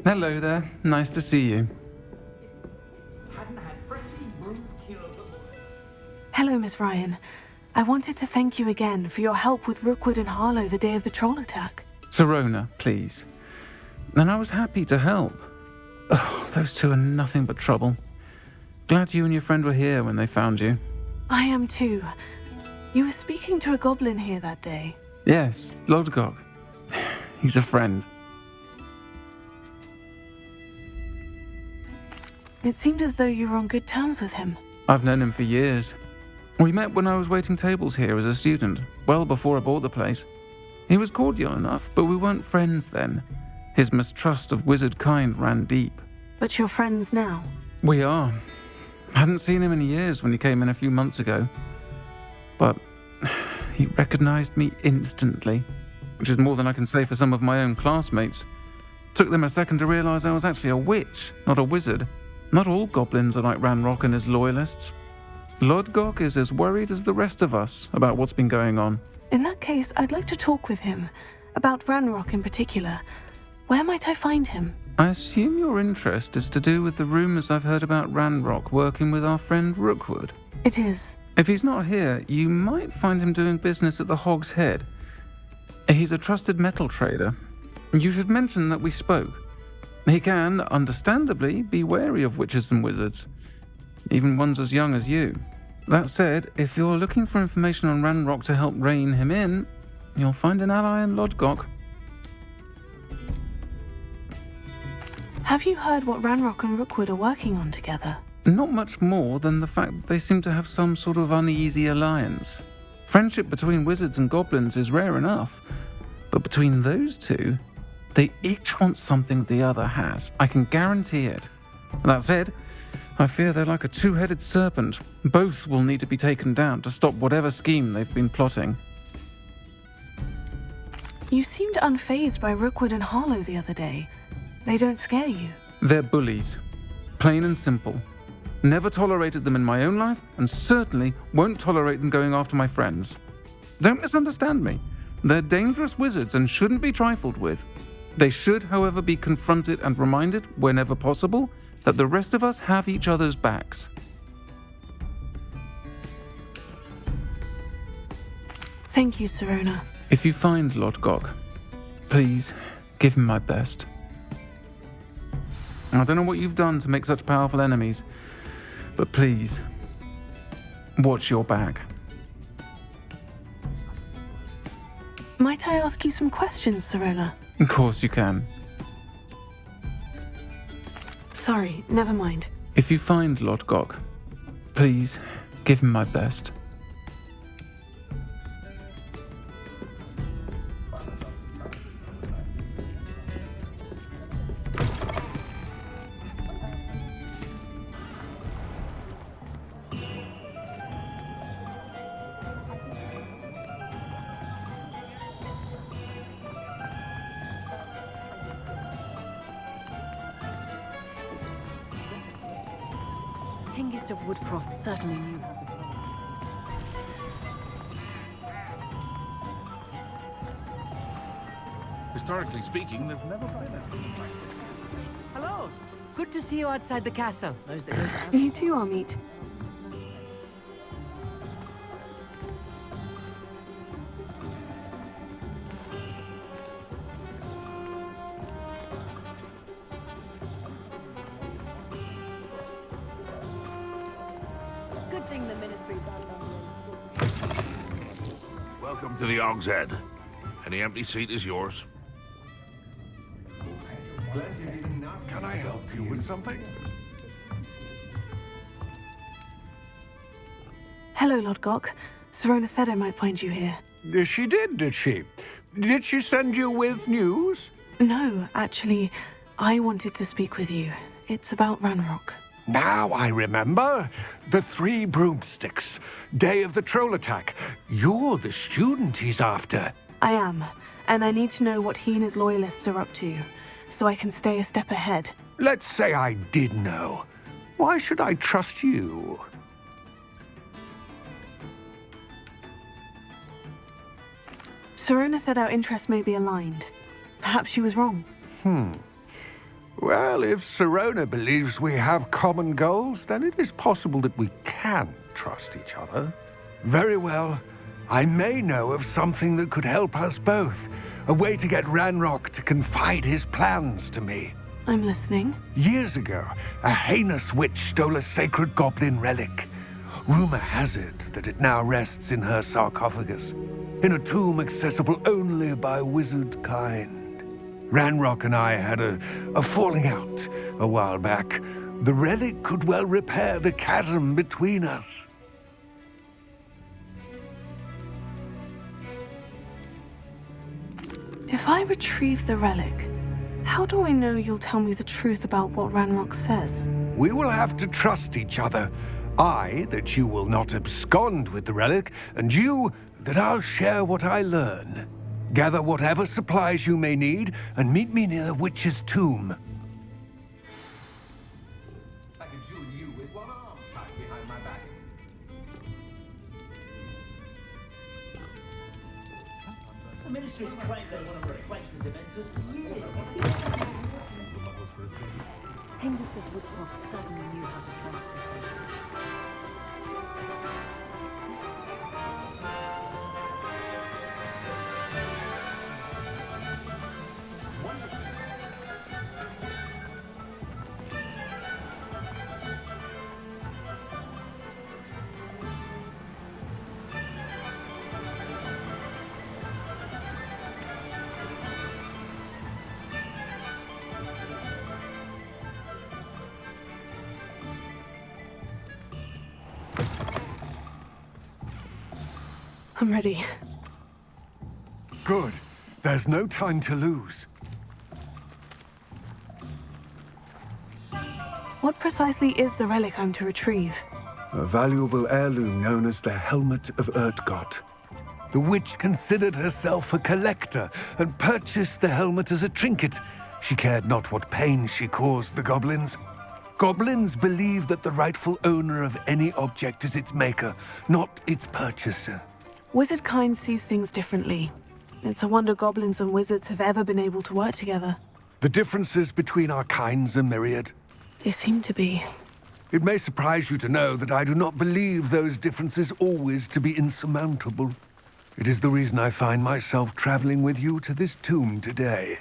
Hello there. Nice to see you. Hello, Miss Ryan. I wanted to thank you again for your help with Rookwood and Harlow the day of the troll attack. Zorya, please. And I was happy to help. Oh, those two are nothing but trouble. Glad you and your friend were here when they found you. I am too. You were speaking to a goblin here that day. Yes, Lodgok. He's a friend. It seemed as though you were on good terms with him. I've known him for years. We met when I was waiting tables here as a student, well before I bought the place. He was cordial enough, but we weren't friends then. His mistrust of wizard kind ran deep. But you're friends now? We are. Hadn't seen him in years when he came in a few months ago. But he recognized me instantly, which is more than I can say for some of my own classmates. Took them a second to realize I was actually a witch, not a wizard. Not all goblins are like Ranrock and his loyalists. Lodgok is as worried as the rest of us about what's been going on. In that case, I'd like to talk with him, about Ranrock in particular. Where might I find him? I assume your interest is to do with the rumors I've heard about Ranrock working with our friend Rookwood. It is. If he's not here, you might find him doing business at the Hog's Head. He's a trusted metal trader. You should mention that we spoke. He can, understandably, be wary of witches and wizards, even ones as young as you. That said, if you're looking for information on Ranrock to help rein him in, you'll find an ally in Lodgok. Have you heard what Ranrock and Rookwood are working on together? Not much more than the fact that they seem to have some sort of uneasy alliance. Friendship between wizards and goblins is rare enough, but between those two, they each want something the other has. I can guarantee it. That said, I fear they're like a two-headed serpent. Both will need to be taken down to stop whatever scheme they've been plotting. You seemed unfazed by Rookwood and Harlow the other day. They don't scare you. They're bullies. Plain and simple. Never tolerated them in my own life, and certainly won't tolerate them going after my friends. Don't misunderstand me. They're dangerous wizards and shouldn't be trifled with. They should, however, be confronted and reminded, whenever possible, that the rest of us have each other's backs. Thank you, Zorya. If you find Lodgok, please give him my best. I don't know what you've done to make such powerful enemies, but please, watch your back. Might I ask you some questions, Zorya? Of course you can. Sorry, never mind. If you find Lodgok, please give him my best. Hengist of Woodcroft certainly knew. Historically speaking, there's never been a... Hello! Good to see you outside the castle. Those that go to You too, Amit. Good thing the ministry Welcome to the Hog's Head. Any empty seat is yours. Can I help you with something? Hello, Lodgok. Zorya said I might find you here. She did she? Did she send you with news? No, actually, I wanted to speak with you. It's about Ranrock. Now I remember. The 3 broomsticks. Day of the troll attack. You're the student he's after. I am, and I need to know what he and his loyalists are up to, so I can stay a step ahead. Let's say I did know. Why should I trust you? Zorya said our interests may be aligned. Perhaps she was wrong. Well, if Sirona believes we have common goals, then it is possible that we can trust each other. Very well. I may know of something that could help us both. A way to get Ranrock to confide his plans to me. I'm listening. Years ago, a heinous witch stole a sacred goblin relic. Rumor has it that it now rests in her sarcophagus, in a tomb accessible only by wizard kind. Ranrock and I had a falling out a while back. The relic could well repair the chasm between us. If I retrieve the relic, how do I know you'll tell me the truth about what Ranrock says? We will have to trust each other. I, that you will not abscond with the relic, and you, that I'll share what I learn. Gather whatever supplies you may need, and meet me near the witch's tomb. I can jewel you with one arm tied behind my back. The ministry's claimed they want to replace the Dementors for years. Henderson Woodcroft suddenly knew how to trust the station. I'm ready. Good. There's no time to lose. What precisely is the relic I'm to retrieve? A valuable heirloom known as the Helmet of Urtgott. The witch considered herself a collector and purchased the helmet as a trinket. She cared not what pain she caused the goblins. Goblins believe that the rightful owner of any object is its maker, not its purchaser. Wizard kind sees things differently. It's a wonder goblins and wizards have ever been able to work together. The differences between our kinds are myriad. They seem to be. It may surprise you to know that I do not believe those differences always to be insurmountable. It is the reason I find myself traveling with you to this tomb today.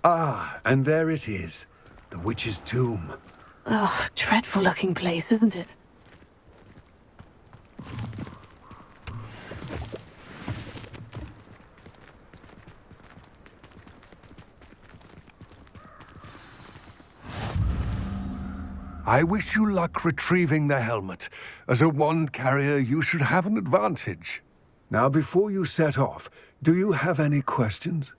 Ah, and there it is. The witch's tomb. Oh, dreadful looking place, isn't it? I wish you luck retrieving the helmet. As a wand carrier, you should have an advantage. Now, before you set off, do you have any questions?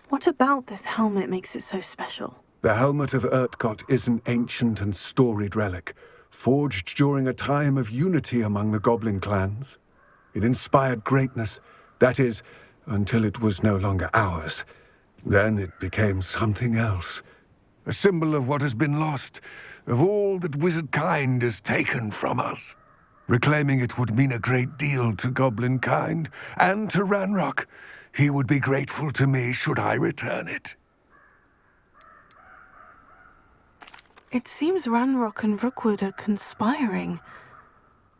What about this helmet makes it so special? The Helmet of Urtgott is an ancient and storied relic, forged during a time of unity among the goblin clans. It inspired greatness, that is, until it was no longer ours. Then it became something else. A symbol of what has been lost, of all that wizard kind has taken from us. Reclaiming it would mean a great deal to goblin kind, and to Ranrock. He would be grateful to me should I return it. It seems Ranrock and Rookwood are conspiring.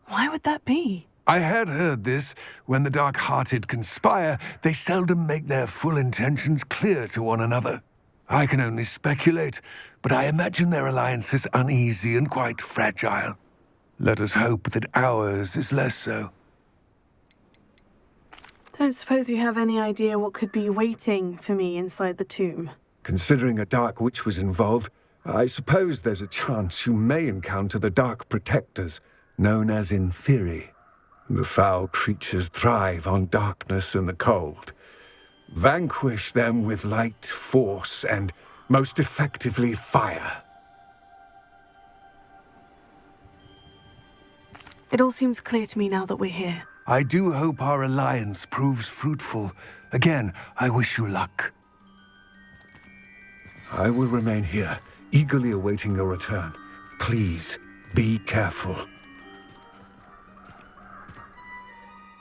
Why would that be? I had heard this. When the dark-hearted conspire, they seldom make their full intentions clear to one another. I can only speculate, but I imagine their alliance is uneasy and quite fragile. Let us hope that ours is less so. Don't suppose you have any idea what could be waiting for me inside the tomb? Considering a Dark Witch was involved, I suppose there's a chance you may encounter the Dark Protectors, known as Inferi. The foul creatures thrive on darkness and the cold. Vanquish them with light, force, and most effectively fire. It all seems clear to me now that we're here. I do hope our alliance proves fruitful. Again, I wish you luck. I will remain here, eagerly awaiting your return. Please, be careful.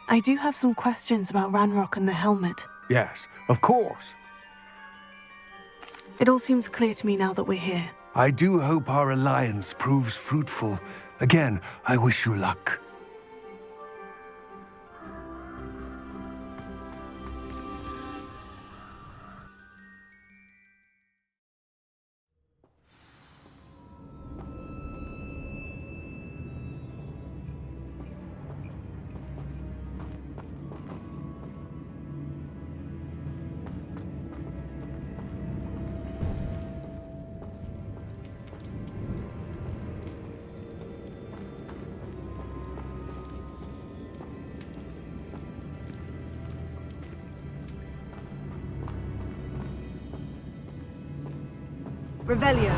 I do have some questions about Ranrock and the helmet. Yes, of course. It all seems clear to me now that we're here. I do hope our alliance proves fruitful. Again, I wish you luck. Revelio.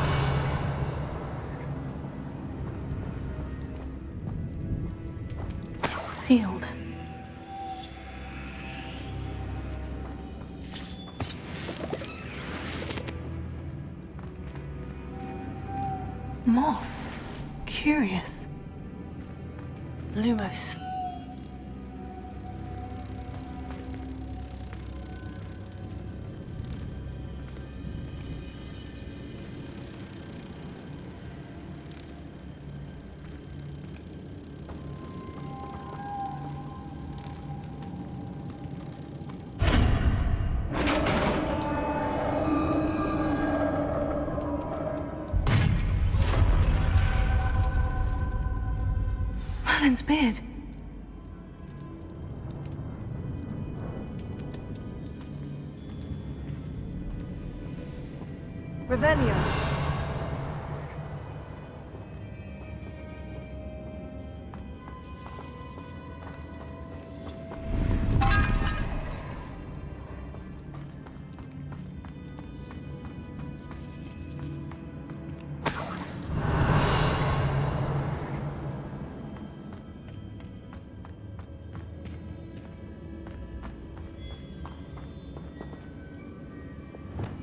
Sealed. Moths. Curious. Lumos. Merlin's beard. Revelio.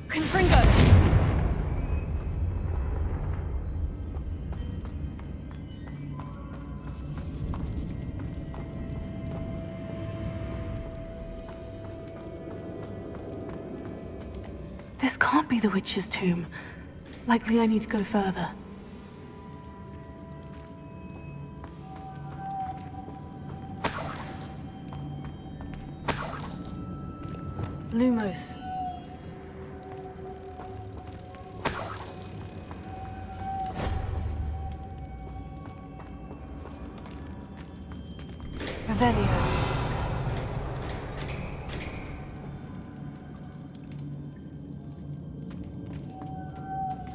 Confringo. This can't be the witch's tomb. Likely I need to go further. Lumos. Revelio.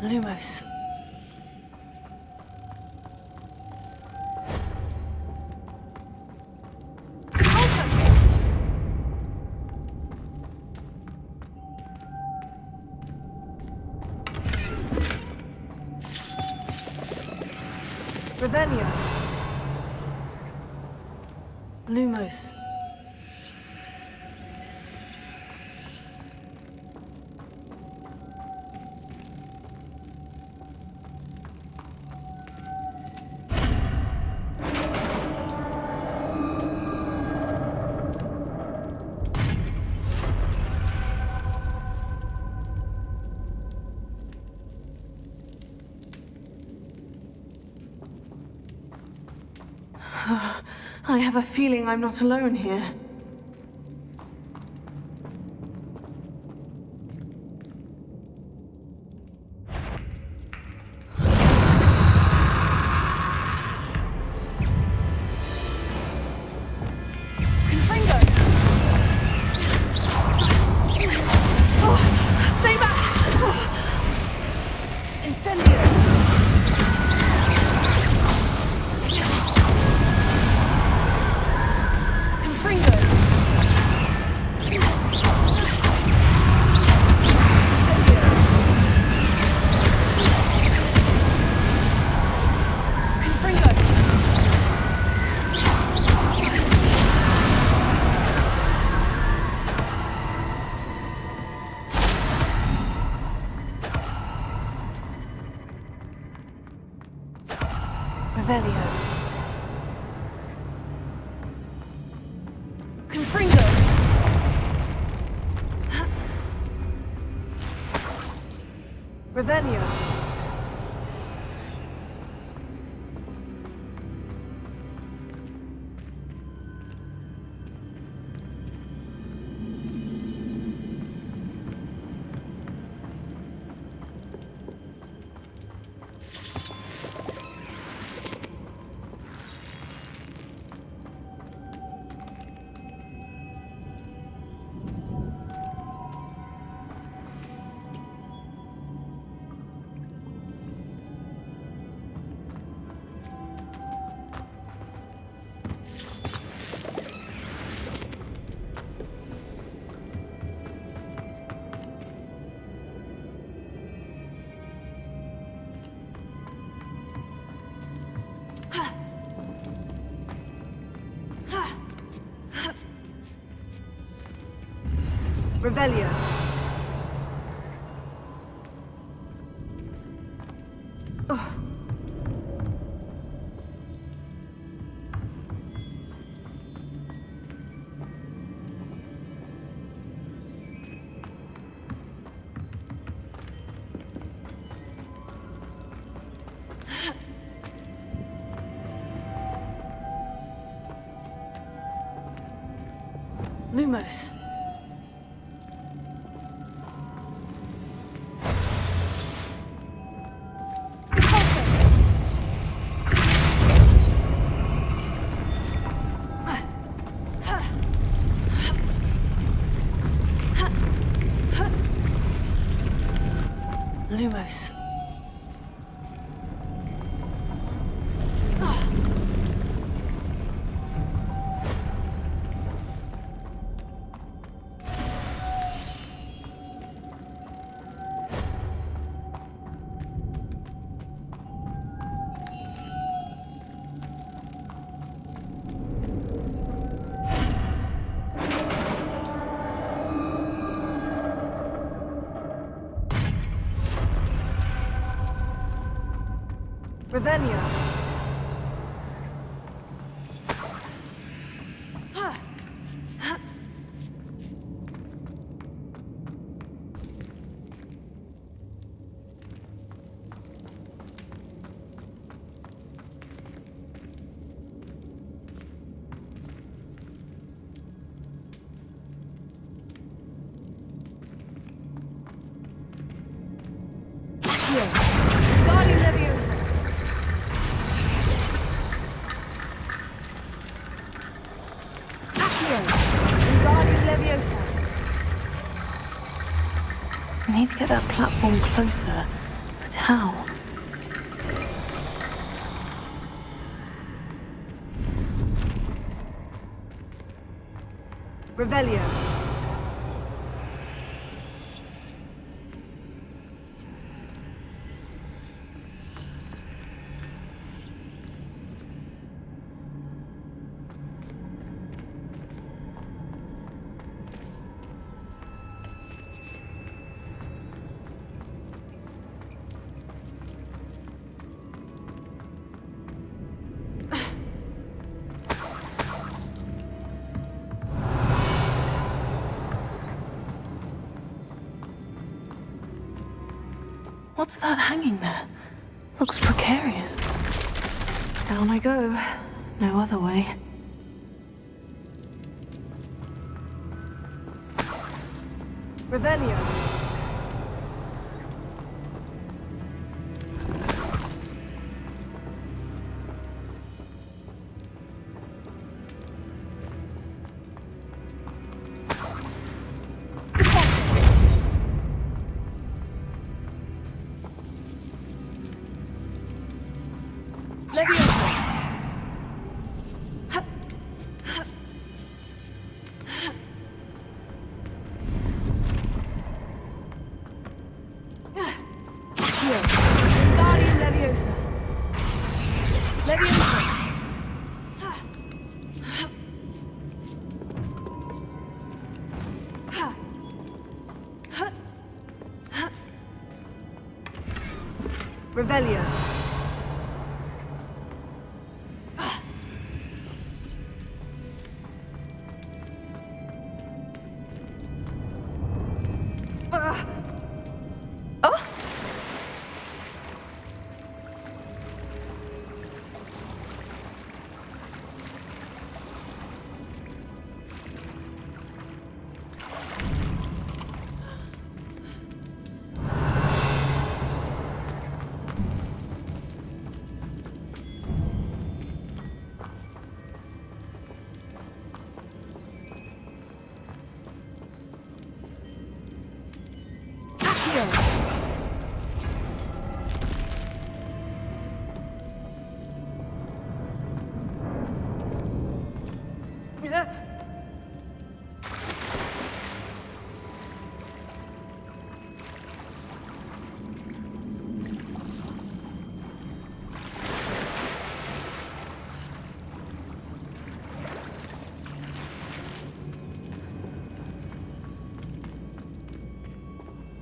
Lumos. Revelio. Lumos. I have a feeling I'm not alone here. Revelio. Confringo. Revelio. Revelio. Lumos. Lumos. Revelio. I need to get that platform closer, but how? Revelio. What's that hanging there? Looks precarious. Down I go. No other way. Revelio. Revelio.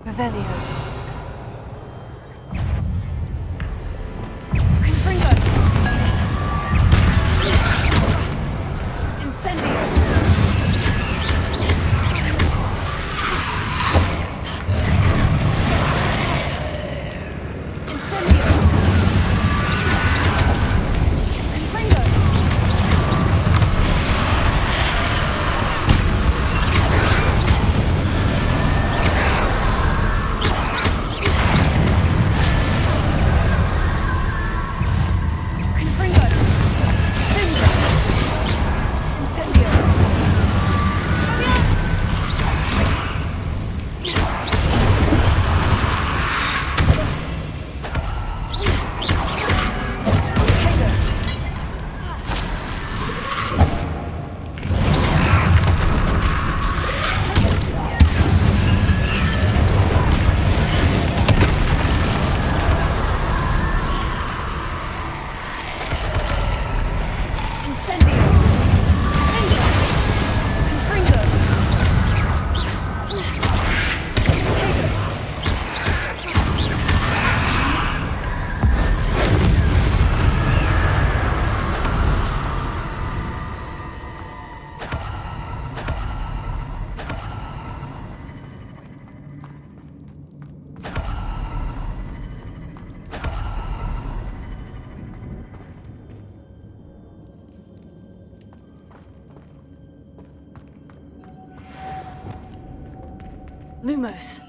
Revelio. Confringo. Incendio. Incendio. Confringo. Lumos.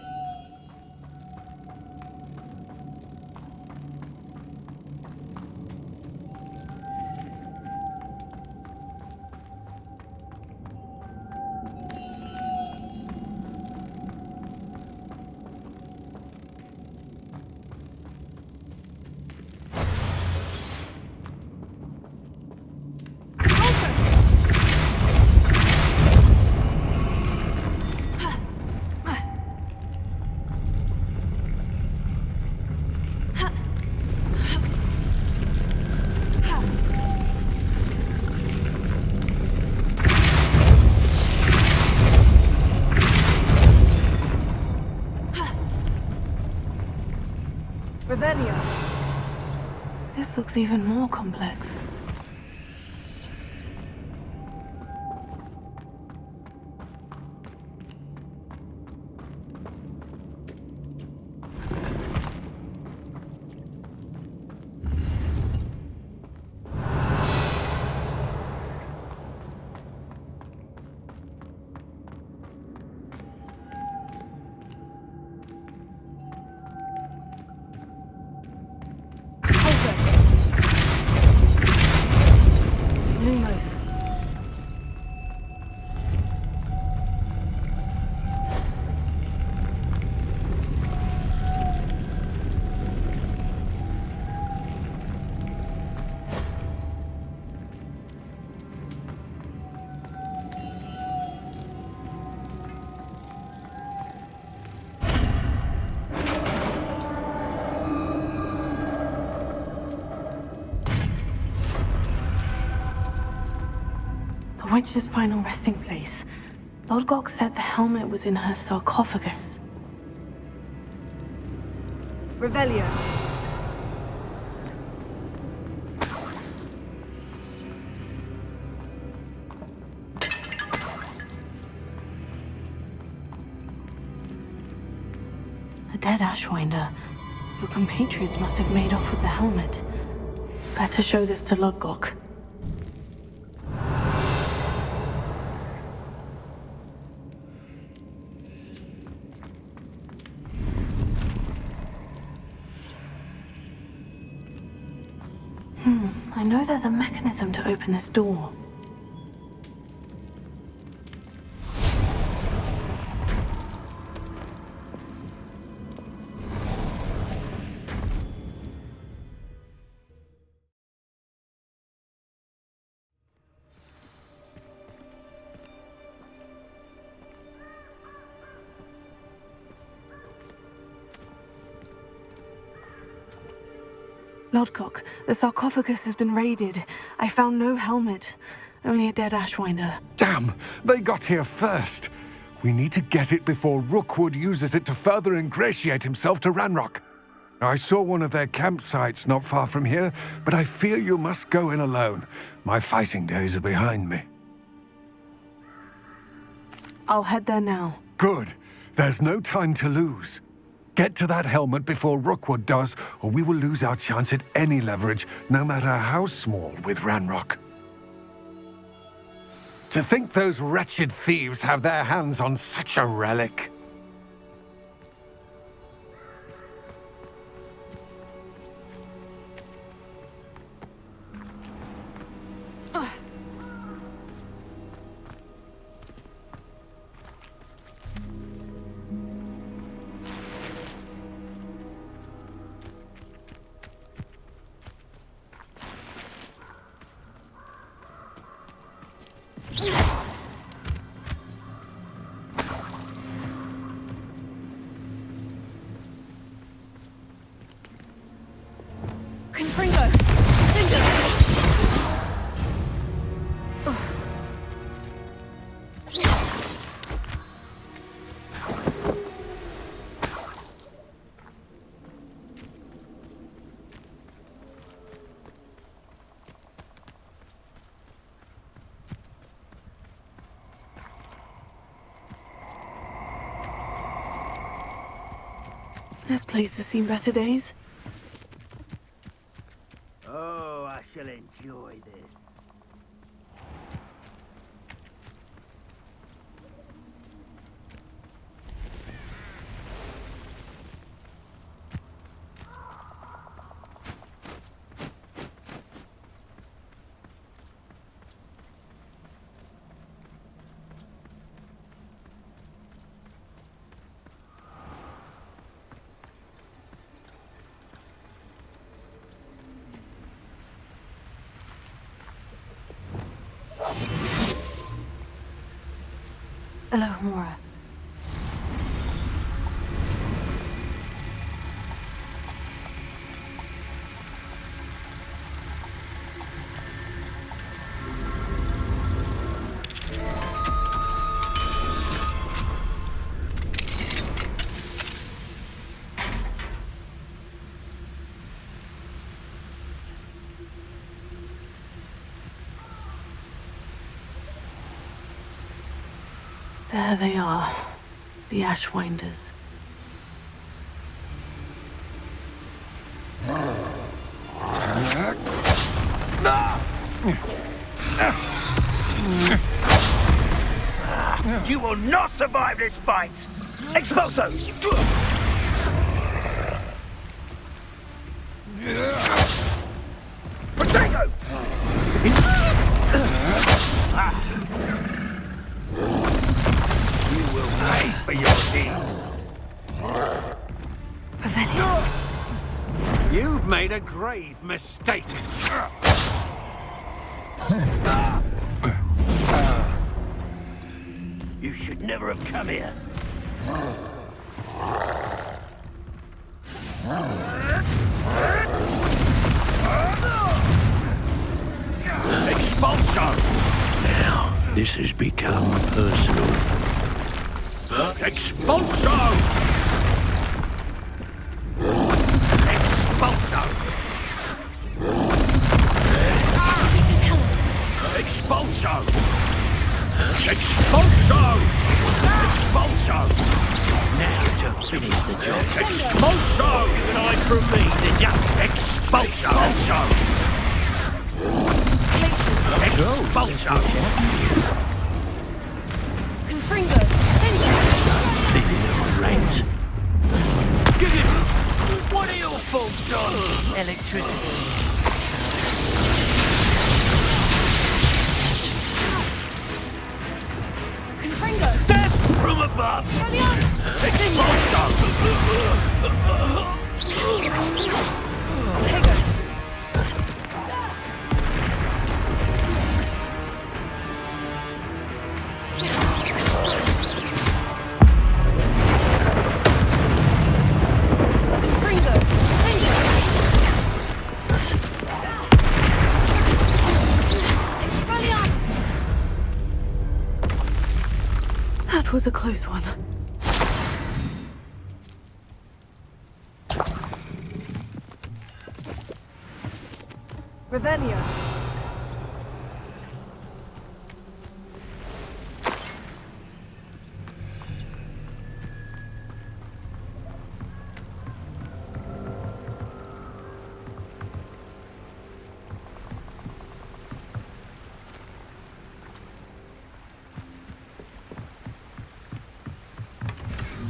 Revelio. This looks even more complex. witch's final resting place. Lodgok said the helmet was in her sarcophagus. Revelio. A dead Ashwinder. Your compatriots must have made off with the helmet. Better show this to Lodgok. I know there's a mechanism to open this door. Lodgok, the sarcophagus has been raided. I found no helmet, only a dead Ashwinder. Damn! They got here first. We need to get it before Rookwood uses it to further ingratiate himself to Ranrock. I saw one of their campsites not far from here, but I fear you must go in alone. My fighting days are behind me. I'll head there now. Good. There's no time to lose. Get to that helmet before Rookwood does, or we will lose our chance at any leverage, no matter how small, with Ranrock. To think those wretched thieves have their hands on such a relic. This place has seen better days. Oh, I shall enjoy this. Alohomora. There they are, the Ashwinders. You will not survive this fight! Expulso! Potato! You will pay for your deed! Revelio. You've made a grave mistake. You should never have come here. Expulso! Now. This has become personal. Expulso! Expulso! Expulso! Expulso! Expulso! Now to finish the job. Expulso! An eye from me, did ya? Expulso! Expulso! Confringo! Living on rent. Give him! What are your faults on? Electricity. Confringo! Death from above! Expulso! Tego! Confringo! That was a close one. Revelio.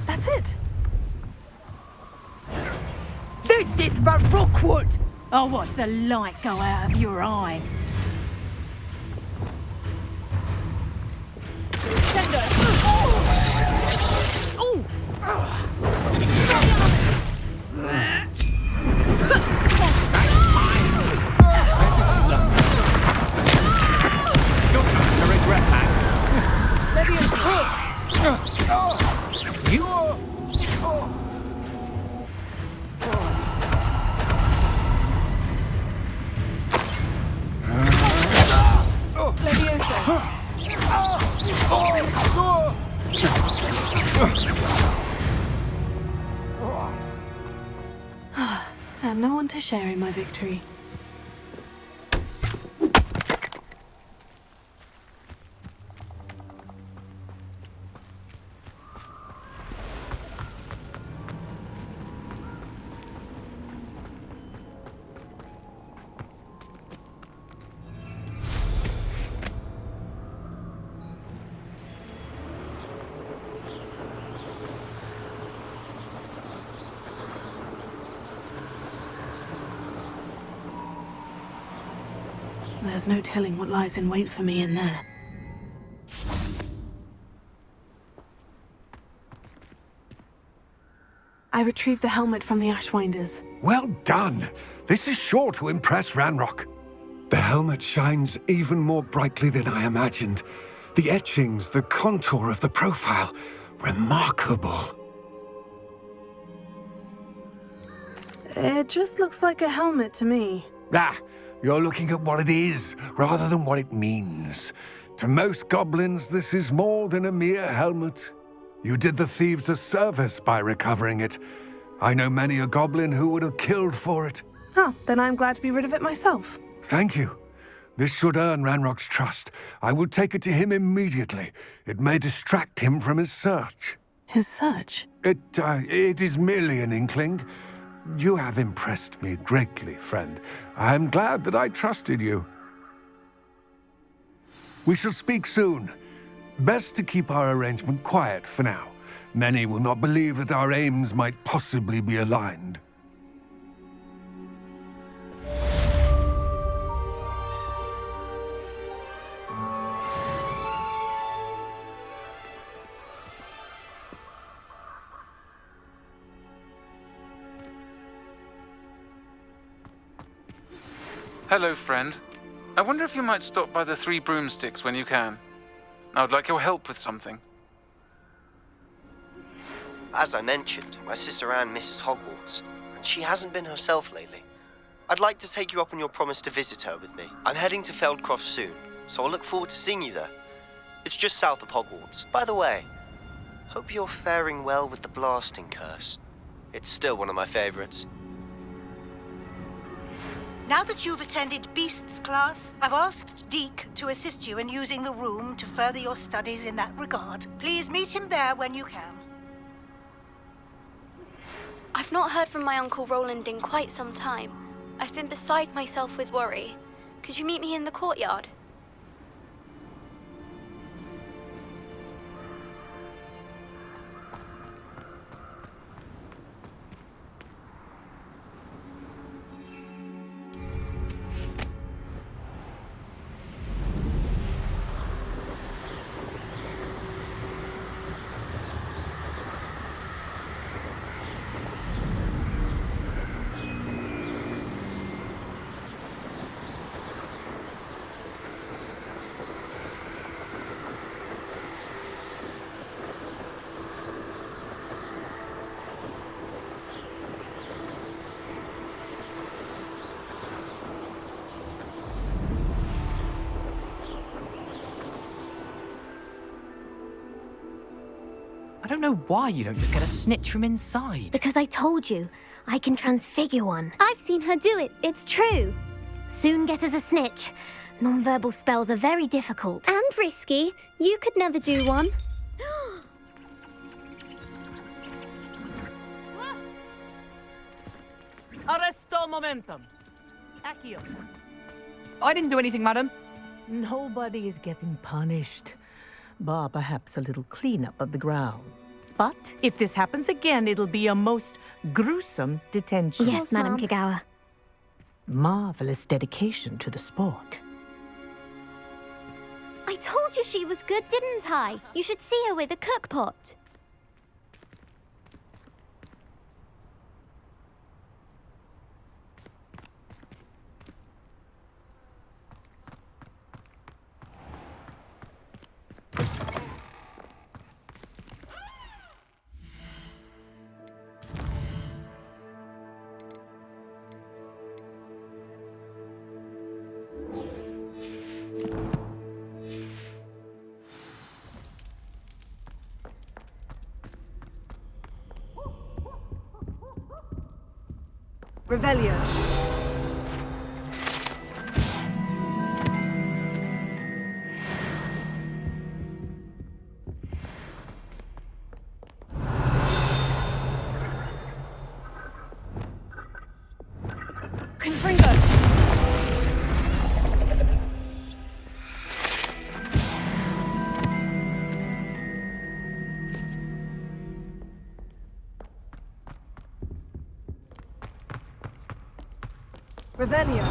That's it. This is for Rookwood! I'll watch the light go out of your eye. Sendo. Ooh! You're going to regret that. You? And no one to share in my victory. There's no telling what lies in wait for me in there. I retrieved the helmet from the Ashwinders. Well done! This is sure to impress Ranrock. The helmet shines even more brightly than I imagined. The etchings, the contour of the profile, remarkable. It just looks like a helmet to me. Ah, you're looking at what it is, rather than what it means. To most goblins, this is more than a mere helmet. You did the thieves a service by recovering it. I know many a goblin who would have killed for it. Huh, then I'm glad to be rid of it myself. Thank you. This should earn Ranrock's trust. I will take it to him immediately. It may distract him from his search. His search? It is merely an inkling. You have impressed me greatly, friend. I am glad that I trusted you. We shall speak soon. Best to keep our arrangement quiet for now. Many will not believe that our aims might possibly be aligned. Hello, friend. I wonder if you might stop by the Three Broomsticks when you can. I would like your help with something. As I mentioned, my sister Anne misses Hogwarts, and she hasn't been herself lately. I'd like to take you up on your promise to visit her with me. I'm heading to Feldcroft soon, so I'll look forward to seeing you there. It's just south of Hogwarts. By the way, hope you're faring well with the blasting curse. It's still one of my favorites. Now that you've attended Beasts class, I've asked Deke to assist you in using the room to further your studies in that regard. Please meet him there when you can. I've not heard from my Uncle Roland in quite some time. I've been beside myself with worry. Could you meet me in the courtyard? I don't know why you don't just get a snitch from inside. Because I told you, I can transfigure one. I've seen her do it, it's true. Soon get us a snitch. Non-verbal spells are very difficult. And risky. You could never do one. Arresto momentum. Accio. I didn't do anything, madam. Nobody is getting punished. Bar perhaps a little cleanup of the ground. But if this happens again, it'll be a most gruesome detention. Yes, Madam Kagawa. Marvelous dedication to the sport. I told you she was good, didn't I? You should see her with a cookpot. Revelio. Confringo! Revelio.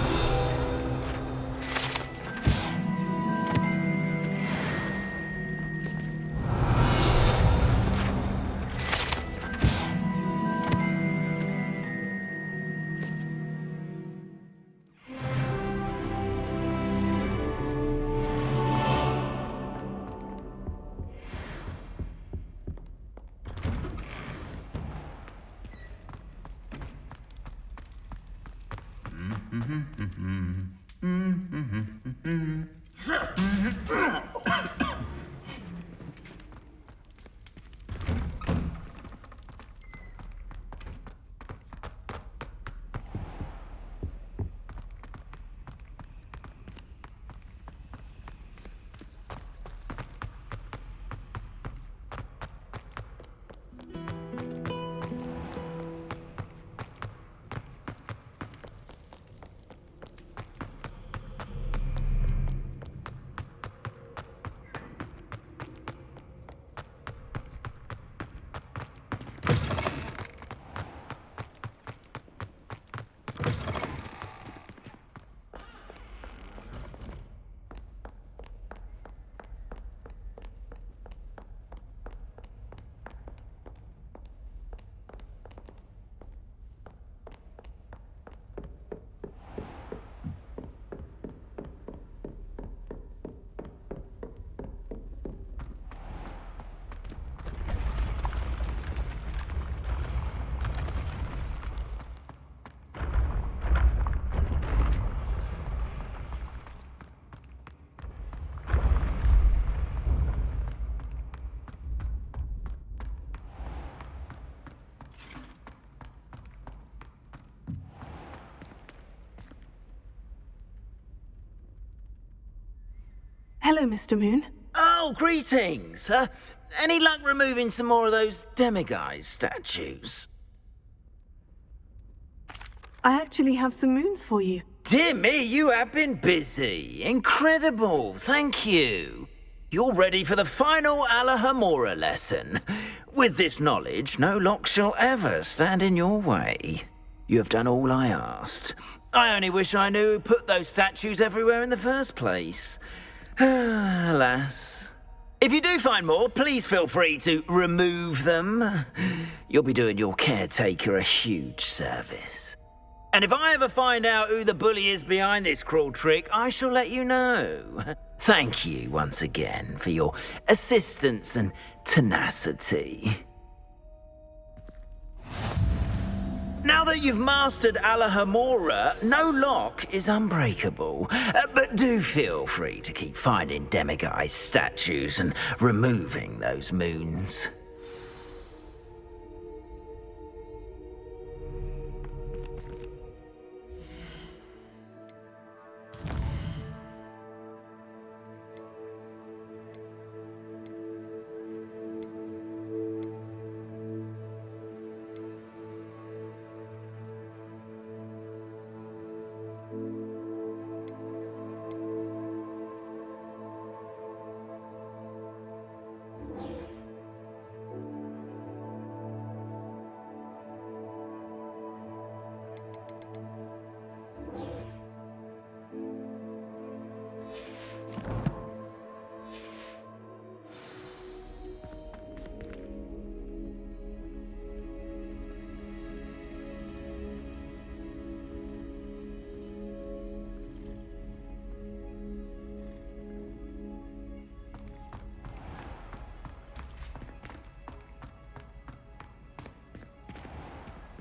Hello, Mr. Moon. Oh, greetings. Any luck removing some more of those demiguise statues? I actually have some moons for you. Dear me, you have been busy. Incredible, thank you. You're ready for the final Alahamora lesson. With this knowledge, no lock shall ever stand in your way. You have done all I asked. I only wish I knew who put those statues everywhere in the first place. Alas. If you do find more, please feel free to remove them. You'll be doing your caretaker a huge service. And if I ever find out who the bully is behind this cruel trick, I shall let you know. Thank you once again for your assistance and tenacity. Now that you've mastered Alahamora, no lock is unbreakable. But do feel free to keep finding demiguise statues and removing those moons.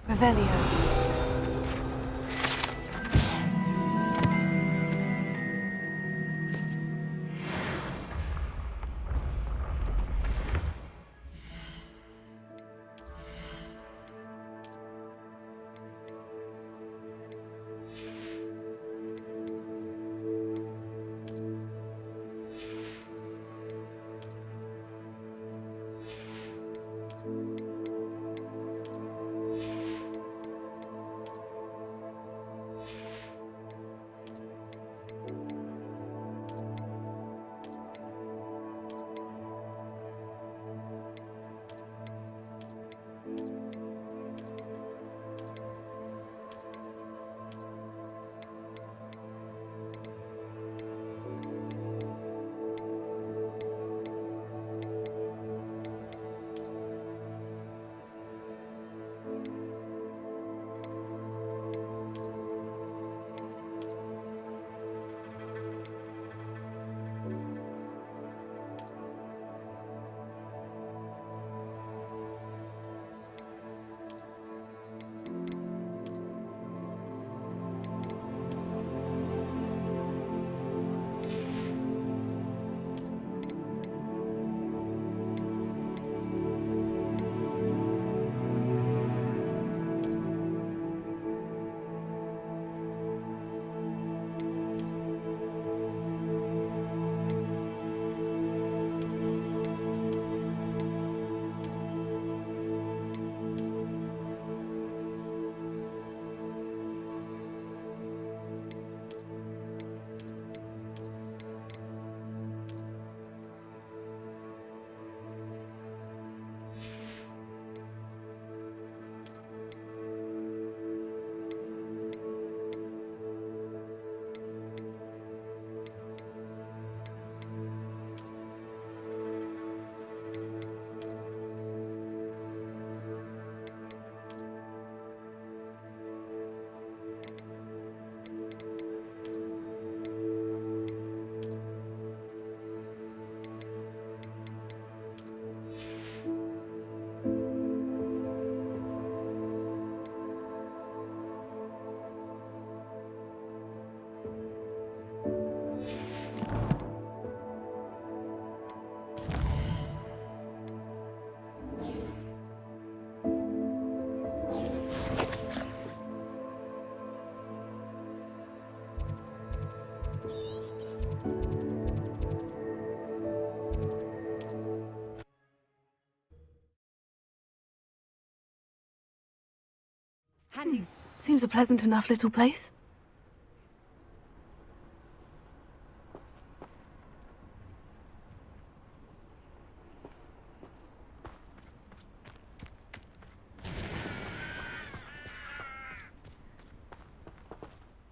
Revelio. Seems a pleasant enough little place.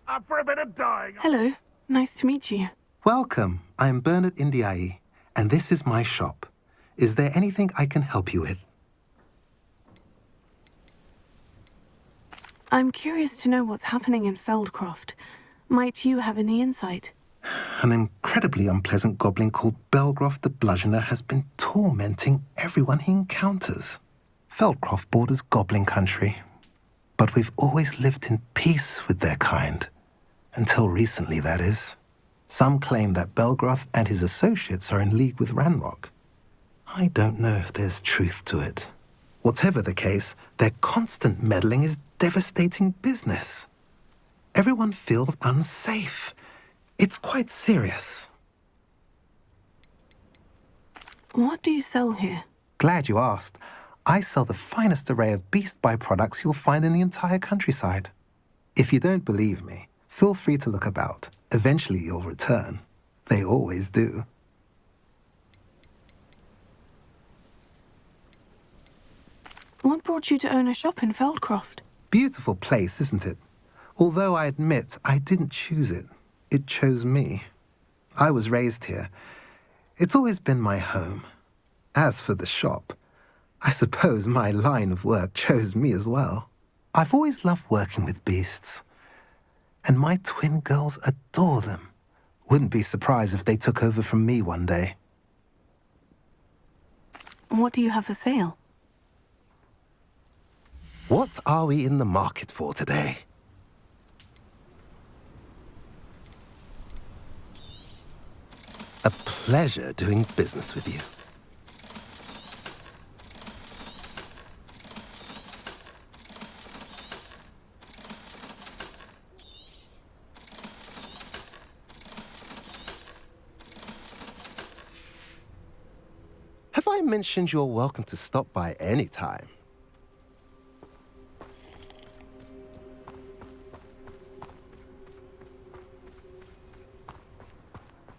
Up for a bit of dying. Hello. Nice to meet you. Welcome. I'm Bernard Indiai, and this is my shop. Is there anything I can help you with? I'm curious to know what's happening in Feldcroft. Might you have any insight? An incredibly unpleasant goblin called Belgroth the Bludgeoner has been tormenting everyone he encounters. Feldcroft borders goblin country, but we've always lived in peace with their kind. Until recently, that is. Some claim that Belgroth and his associates are in league with Ranrock. I don't know if there's truth to it. Whatever the case, their constant meddling is devastating business. Everyone feels unsafe. It's quite serious. What do you sell here? Glad you asked. I sell the finest array of beast byproducts you'll find in the entire countryside. If you don't believe me, feel free to look about. Eventually you'll return. They always do. What brought you to own a shop in Feldcroft? Beautiful place, isn't it? Although I admit I didn't choose it. It chose me. I was raised here. It's always been my home. As for the shop, I suppose my line of work chose me as well. I've always loved working with beasts. And my twin girls adore them. Wouldn't be surprised if they took over from me one day. What do you have for sale? What are we in the market for today? A pleasure doing business with you. Have I mentioned you're welcome to stop by any time?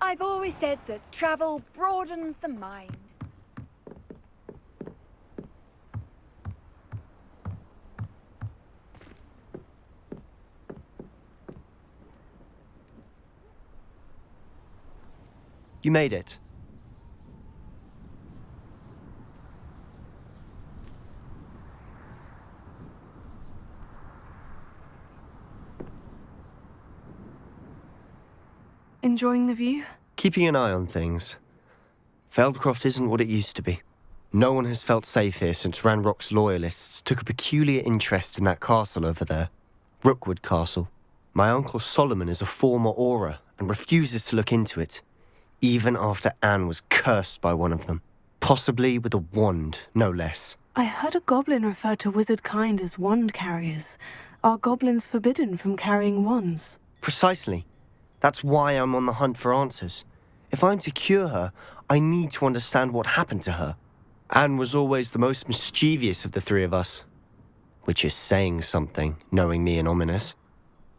I've always said that travel broadens the mind. You made it. Enjoying the view? Keeping an eye on things. Feldcroft isn't what it used to be. No one has felt safe here since Ranrock's loyalists took a peculiar interest in that castle over there. Rookwood Castle. My uncle Solomon is a former Auror and refuses to look into it, even after Anne was cursed by one of them. Possibly with a wand, no less. I heard a goblin refer to wizard kind as wand carriers. Are goblins forbidden from carrying wands? Precisely. That's why I'm on the hunt for answers. If I'm to cure her, I need to understand what happened to her. Anne was always the most mischievous of the three of us. Which is saying something, knowing me and Ominous.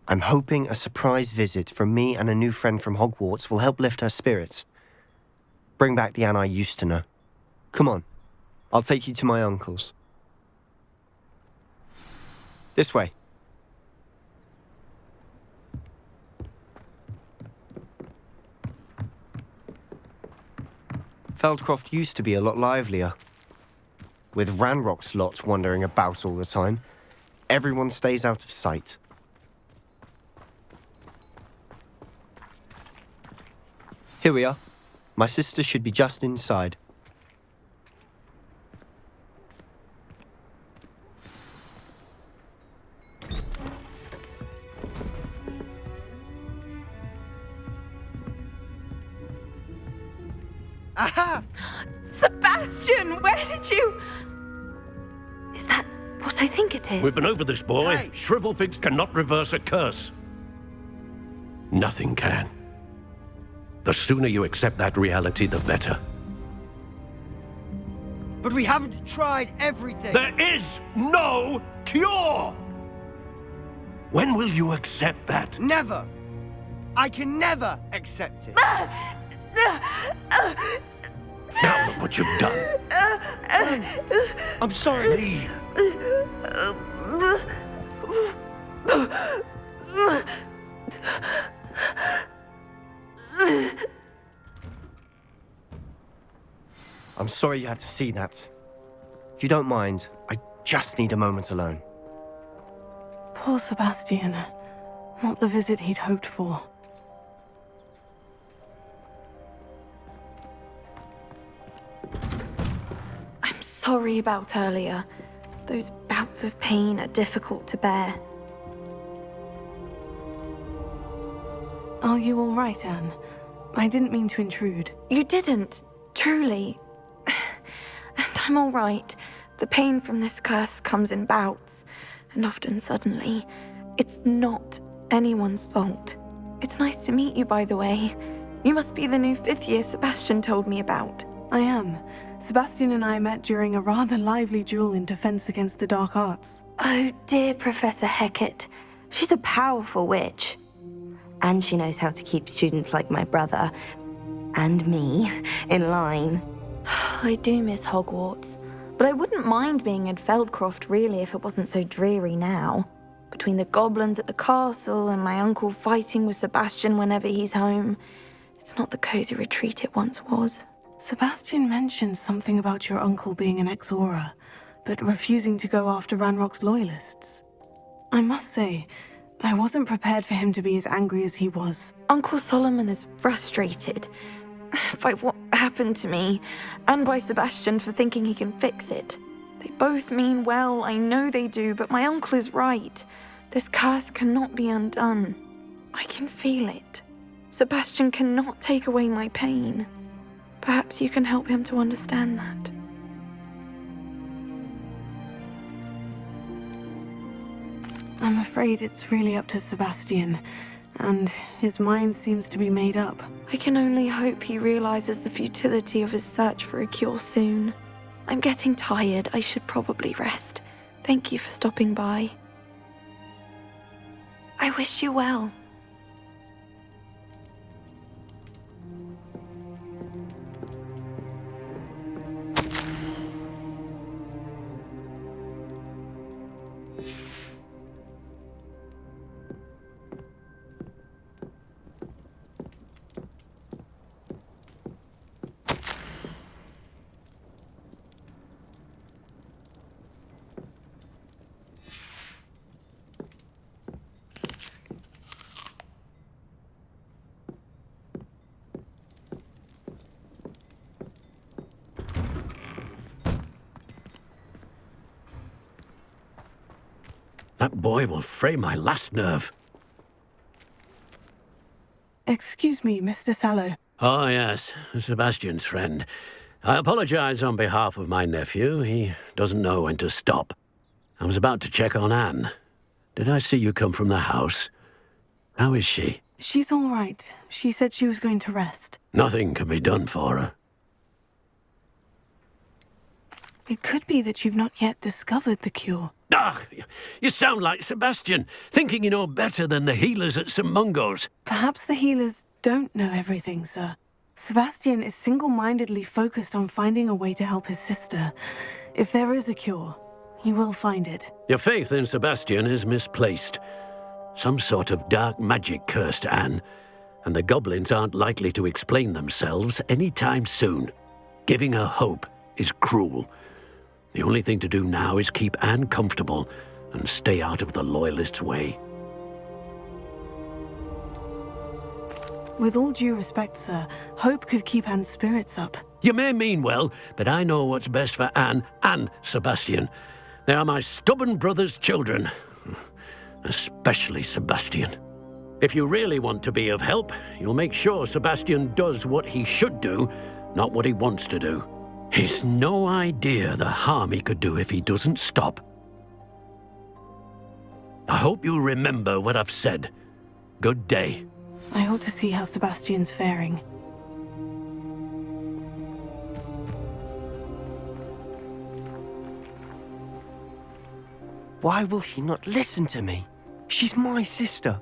I'm hoping a surprise visit from me and a new friend from Hogwarts will help lift her spirits. Bring back the Anne I used to know. Come on, I'll take you to my uncle's. This way. Feldcroft used to be a lot livelier. With Ranrock's lot wandering about all the time, everyone stays out of sight. Here we are. My sister should be just inside. Aha! Sebastian, where did you... Is that what I think it is? We've been over this, boy. Hey. Shrivelfigs cannot reverse a curse. Nothing can. The sooner you accept that reality, the better. But we haven't tried everything. There is no cure! When will you accept that? Never! I can never accept it. Now look what you've done. I'm sorry. Leave. I'm sorry you had to see that. If you don't mind, I just need a moment alone. Poor Sebastian. Not the visit he'd hoped for. I'm sorry about earlier. Those bouts of pain are difficult to bear. Are you all right, Anne? I didn't mean to intrude. You didn't, truly. And I'm all right. The pain from this curse comes in bouts, and often suddenly. It's not anyone's fault. It's nice to meet you, by the way. You must be the new 5th year Sebastian told me about. I am. Sebastian and I met during a rather lively duel in Defense Against the Dark Arts. Oh, dear Professor Hecat. She's a powerful witch. And she knows how to keep students like my brother, and me, in line. I do miss Hogwarts, but I wouldn't mind being in Feldcroft, really, if it wasn't so dreary now. Between the goblins at the castle and my uncle fighting with Sebastian whenever he's home, it's not the cozy retreat it once was. Sebastian mentioned something about your uncle being an ex-Auror, but refusing to go after Ranrock's loyalists. I must say, I wasn't prepared for him to be as angry as he was. Uncle Solomon is frustrated by what happened to me, and by Sebastian for thinking he can fix it. They both mean well, I know they do, but my uncle is right. This curse cannot be undone. I can feel it. Sebastian cannot take away my pain. Perhaps you can help him to understand that. I'm afraid it's really up to Sebastian, and his mind seems to be made up. I can only hope he realizes the futility of his search for a cure soon. I'm getting tired. I should probably rest. Thank you for stopping by. I wish you well. That boy will fray my last nerve. Excuse me, Mr. Sallow. Oh, yes, Sebastian's friend. I apologize on behalf of my nephew. He doesn't know when to stop. I was about to check on Anne. Did I see you come from the house? How is she? She's all right. She said she was going to rest. Nothing can be done for her. It could be that you've not yet discovered the cure. Ah, you sound like Sebastian, thinking you know better than the healers at St. Mungo's. Perhaps the healers don't know everything, sir. Sebastian is single-mindedly focused on finding a way to help his sister. If there is a cure, he will find it. Your faith in Sebastian is misplaced. Some sort of dark magic cursed Anne, and the goblins aren't likely to explain themselves anytime soon. Giving her hope is cruel. The only thing to do now is keep Anne comfortable and stay out of the Loyalists' way. With all due respect, sir, hope could keep Anne's spirits up. You may mean well, but I know what's best for Anne and Sebastian. They are my stubborn brother's children. Especially Sebastian. If you really want to be of help, you'll make sure Sebastian does what he should do, not what he wants to do. He's no idea the harm he could do if he doesn't stop. I hope you remember what I've said. Good day. I ought to see how Sebastian's faring. Why will he not listen to me? She's my sister.